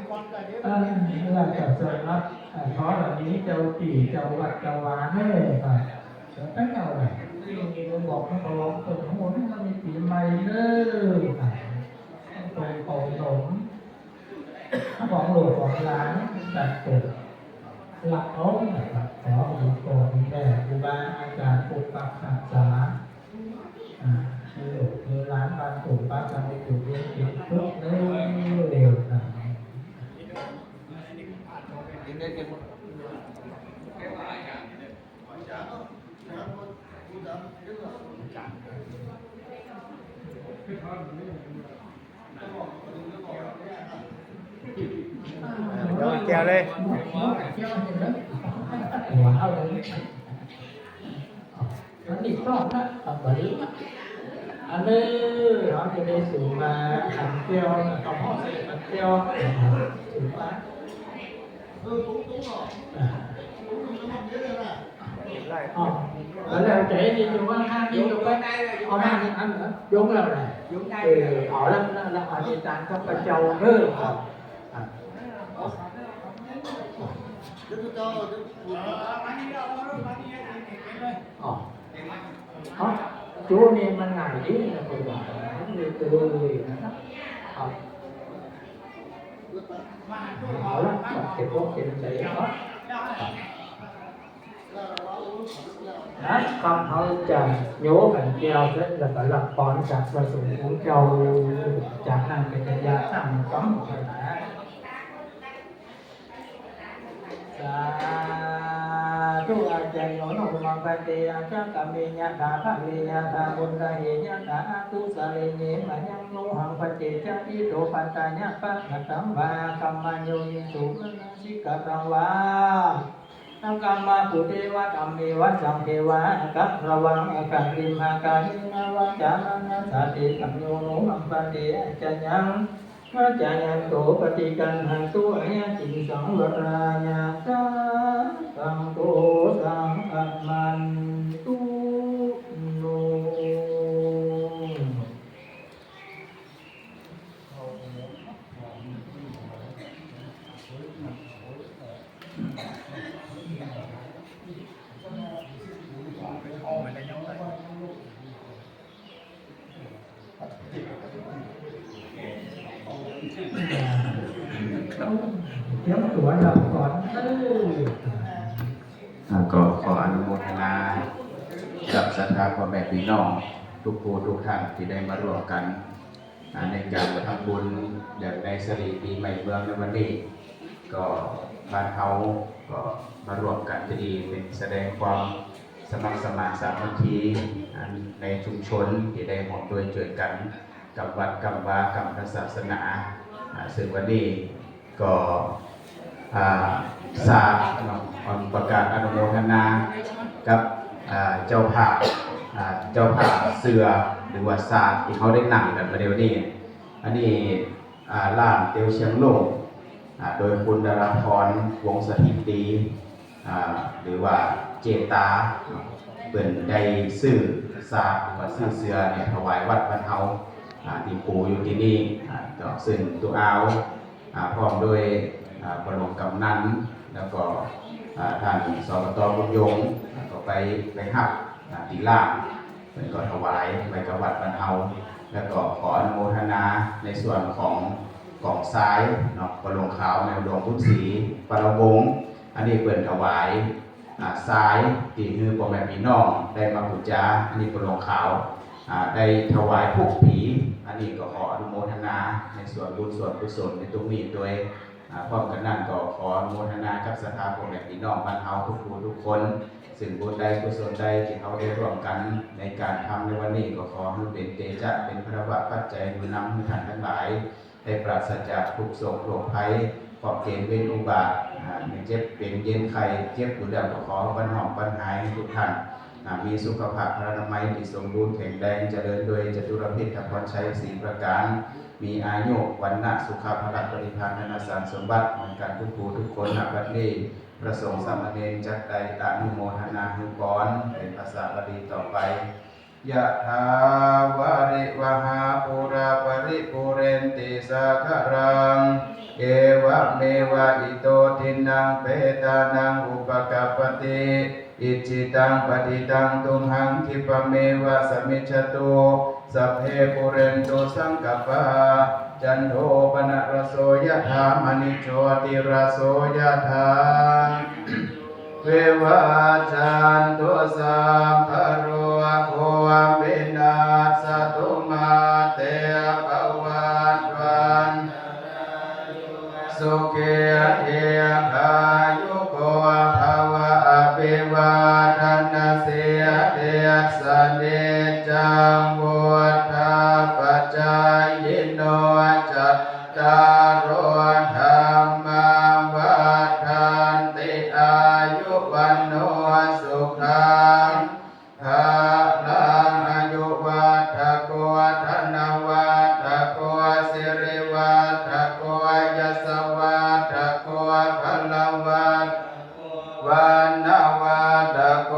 là cả trời mắt có là ní châu chỉ châu vật châu vá hết phải tất cả này tôiบอกnóบอกtôi không muốn nóมีปีใหม่เด้อtôi cầu nổnของหลวงของร้านจัดเก็บหลักเอาขอมีโกรธแม่ครูบาอาจารย์ปกปักรักษาคือร้านบางถูกบ้านจะไม่ถูกเรียนเก็บทุกเร็วนะเดี๋ยวแก้วเลยว้าวเลยอันนี้ชอบนะทำแบบนี้อันนี้เขาจะได้สูงมาขันเที่ยวกับพ่อเสด็จขันเที่ยวสูงมาở đây trẻ đi dùng ăn ăn đi dùng cái ở đây thì ăn nữa dùng là này ở đây là ở địa tạng trong cái châu nữa chú này mình ngày đi là phải gọi người cười ở đó cái cốt thì mình để hết đấy con thôi chờ nhố phần treo rất là phải lập con chặt và sủng uống trâu chặt làm cái chân giá nằm cấm một thời đại tu aja yono mangkati aja kami nyata kami nyata bundahi nyata tu salinye manyang nuhang pati jadi do pantanya pangatamba kamanyo yisu sikatawa Nakama Budewa Kamiwa Samdewa Akak Rawang Akak Lima Kahina Wajana Sati Kamyono Mampati Ajanyang Ajanyan To Patikan Hantu Aya Cinsang Waranya Sang To Sang Atman Tu No Kiếm tuổi đầu còn ก็ขออนุโมทนากับศรัทธาพ่อแม่พี่น้องทุกผู้ทุกท่านที่ได้มาร่วมกันในการทำบุญอย่างในสิริปีใหม่เมืองในวันนี้ก็บ้านเฮาก็มาร่วมกันจะดีเป็นแสดงความสมัครสมานสามัคคีในชุมชนที่ได้ร่วมด้วยช่วยกันกับวัดกับวากับพระศาสนาซึ่งวันนี้ก็ทราบประกาศอนุโมทนากับเจ้าภาพเสือหรือว่าศาสตร์ที่เขาได้นั่งกันมาเดี๋ยวนี้อันนี้ร้านเตียวเชียงโลกโดยคุณดาราพรวงสถิตีหรือว่าเจตาเป็นได้ซื้อศาสตร์หรือว่าซื้อเสือเนี่ยถวายวัดบ้านเฮาที่ปูอยู่ที่นี่ซึ่งตัวเอาพร้อมด้วยประหลวงกำนันแล้วก็ท่านสบต.บุญยงก็ไปหักตีล่างเป็นก็ถวายไว้กับวัดบ้านเฮาแล้วก็ขออนุโมทนาในส่วนของกองซ้ายเนาะประหลวงขาวในหลวงพุทธศรีปรวงศ์อันนี้เปิดถวายซ้ายที่คือพ่อแม่พี่น้องได้มาบูชาอันนี้ประหลวงขาวได้ถวายพวกผีอันนี้ก็ขออนุโมทนาในส่วนบุญส่วนกุศลในตรงนี้โดยพร้อมกันนั้นก็ขออนุโมทนากับศรัทธาพ่อแม่พี่น้องบ้านเฮาทุกผู้ทุกคนซึ่งบุญใดกุศลใดที่เขาได้ร่วมกันในการทำในวันนี้ก็ขอให้เป็นเตจะเป็นพระวะปัจจัยนุนำให้ท่านทั้งหลายได้ปราศจากทุกโศกโรคภัยขอบเกณฑ์เวรอุบาทเจ็บเป็นเย็นไข้เจ็บอยู่แล้วก็ขอบรรเทาปัญหาให้ทุกท่านมีสุขภาพพระนามัยที่สมบูรณ์แข็งแรงเจริญโดยจตุรพิธพรชัย4ประการมีอายุวันนะสุขภาพปริภาณนาสารสมบัติเหมือนกันทุกผู้ทุกคนณบัดนี้ประสงค์สามเณรจักใดอนุโมทนานุกรเป็นภาษาบาลีต่อไปยะถาวาริวหาปุราปริปุเรนติสาคารัง เอวะเมวะอิโตทินังเปตานังอุปกัปปติอิจิตังปฏิตังตุมหังคิปะเมวะสมิจฉตุสัพเพปุเรนตุสังกัปปะจันโทปนะระโสยถามณิโชติระโสยถาเววาจันตุสัมภโรโควินาศตุมาเตภวันวันสุขีเออายุโกภวะอภิวาทนาสิเตสเนจังวุฒาปัจจายโนจัตตารโอธรรมวัฏันติอายุวันโนสุขังภาลังอายุวัฏโกธนวัฏโกสิริวัฏโกยสวัฏโกพลวัฏวันนวัฏโก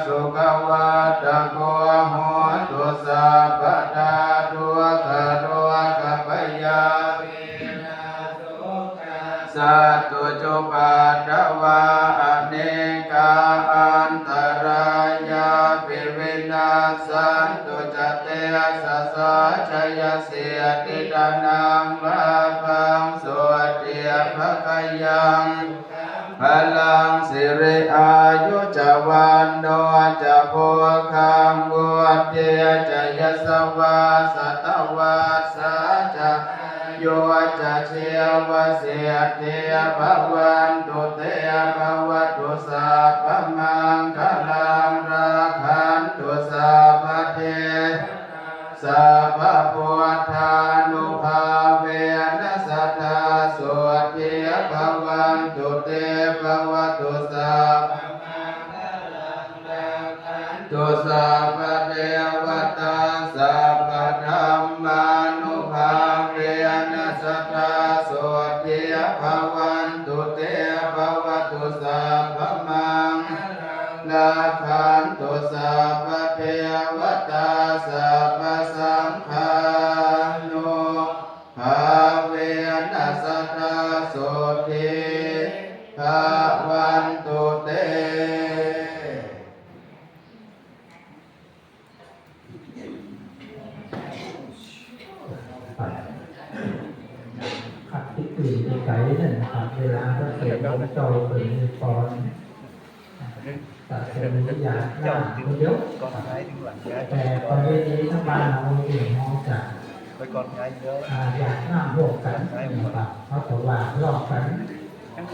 สุขวัฏโกโหตุสัพพทาตุขะโรขะพยาสัตตุจุปัฏฐวาอเนกาอันตรายาปิวินาสันตุจเตสัสสะชยเสียติตานังลาภังสวดเดียภคยังพลังสิริอายุจวันโนจะโพคังบุตเตจะยสวาสตวัสสะจะโยจะเชวะเสียเตภวันตุเตภวตุสัพพมังคลังราคันตุสัพพเทสัพพพุทธานุภาเวนัสสทาสวดเทภวันตุเตภวตุสัพพตุสัพพเทวตาสัพพธัมมานุภาเวนัสสทาสวดเทภวันตุเตภวตุสัพพมังลาคันตุสัพพเทวตาสัพพสังฆานุภาเวนัสสทาสวดเทภวันตุเตขัดที่ตื่นที่ไกลนั่นนะครับเวลาก็เกิดของเจ้าเป็นปอนแต่เป็นวิญญาณหน้าคนเดียวแต่ประเภทนี้ทั้งบ้านเราเองมองจากอยากหน้าโลกกันนะครับเพราะแต่ว่าลอกกันบาง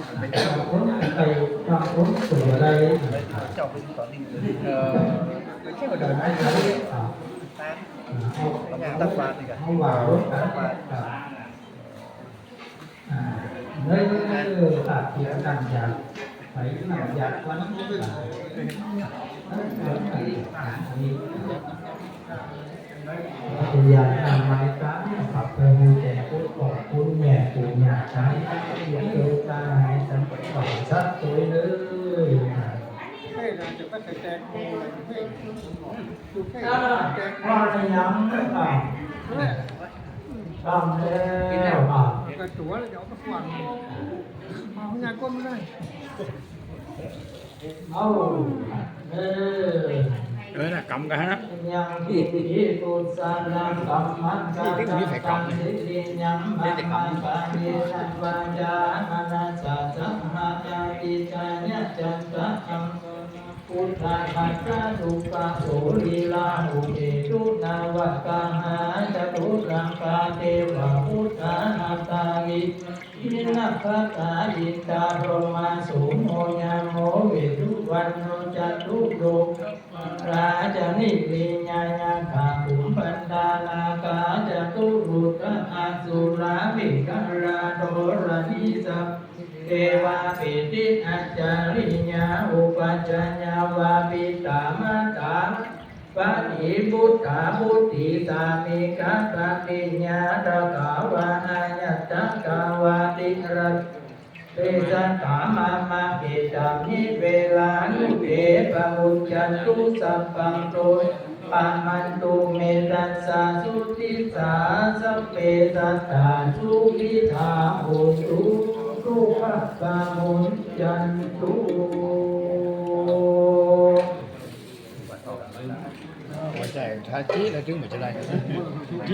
คนไปบางคนตัวอะไรแต่ไม่ใช่เอาว่ารถกันเนื้อตัดเสียกันจากไปหนักจากวันนี้พยายามทำไม้ตาขับไปมือแจกพูดขอบคุณแม่ปู่ย่าตายอย่าเกิดตาให้สัมผัสของสัตว์ตัวเลยพอจะยังทำแล้วกระตัวแล้วเดี๋ยวก็ฟังเอางานก้มไม่ได้ เอาน่ะกำกันนะยังที่ตุสานังกัมมันกัมตังสิริยังมัมมังกาเยนันวัญญาณนัสสะสัมมาจาริจานะจันตะอังพุทธะปัจจาตุปะโสลีลาหุเอตุนาวัตกาหาจตุรังกาเทวะพุทธานาตาลิยินัพพะตายิตาพรหมาสุโมยโมเวทุวันโนจัตุโลราชนิริญาญาคาภูมิปันดานาคาจตุรุตอาสุรามิกราโดรานิสัพเทวาปิติอาจาริญาอุปัจจญาวาปิตามะตาปะอิบุตตาบุติสามิกัตติญาตกาวาอายัตตกาวาติรัตเตสัตตามามาเกตัมนิเวลานุเกปะมุจจันตุสัพพังโต ปามันตุเมตัสสะสุติสาสัพเพสัตตาสุขิธาโหตุสุขัสสะมุนจันตุ หัวใจถ้าจี้แล้วจึงเหมือนจะได้จี้